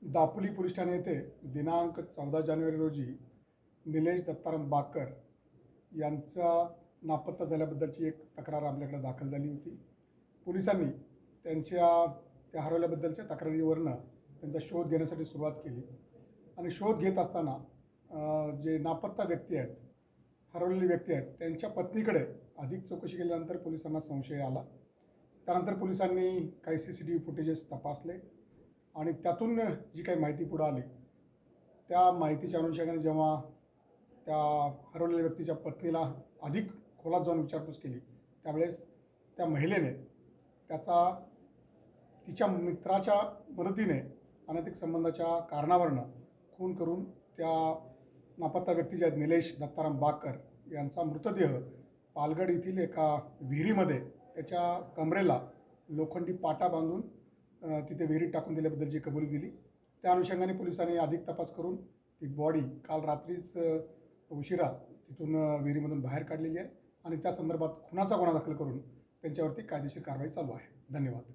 Dapoli police Thane येथे दिनांक 14 जानेवारी रोजी निलेश दत्ताराम बाकर यांचा नापत्ता झाल्याबद्दलची एक तक्रार आपल्याकडे दाखल झाली होती। पोलिसांनी त्या हरवल्याबद्दलच्या तक्रारीवरनं त्यांचा शोध घेण्यासाठी सुरुवात केली आणि शोध घेत असताना जे नापत्ता व्यक्ती आहेत, हरवलेले व्यक्ती आहेत, त्यांच्या पत्नीकडे अधिक चौकशी केल्यानंतर पोलिसांना संशय आला। त्यानंतर पोलिसांनी काही CCTV फुटेजेस तपासले आणि त्यातून जी काही माहिती पुढे आली त्या माहितीच्या अनुषंगाने जेव्हा त्या हरवलेल्या व्यक्तीच्या पत्नीला अधिक खोलात जाऊन विचारपूस केली त्यावेळेस त्या महिलेने तिच्या मित्राच्या मदतीने अनैतिक संबंधाच्या कारणावरून खून करून त्या नापत्ता व्यक्ती जे आहेत निलेश दत्ताराम बाकर यांचा मृतदेह पालगड येथील एका विहिरीमध्ये त्याच्या कमरेला लोखंडी पाटा बांधून तिथे विहिरीत टाकून दिल्याबद्दलची कबुली दिली। त्या अनुषंगाने पोलिसांनी अधिक तपास करून ती बॉडी काल रात्रीच उशिरा तिथून विहिरीमधून बाहेर काढलेली आहे आणि त्या संदर्भात खुनाचा गुन्हा दाखल करून त्यांच्यावरती कायदेशीर कारवाई चालू आहे। धन्यवाद।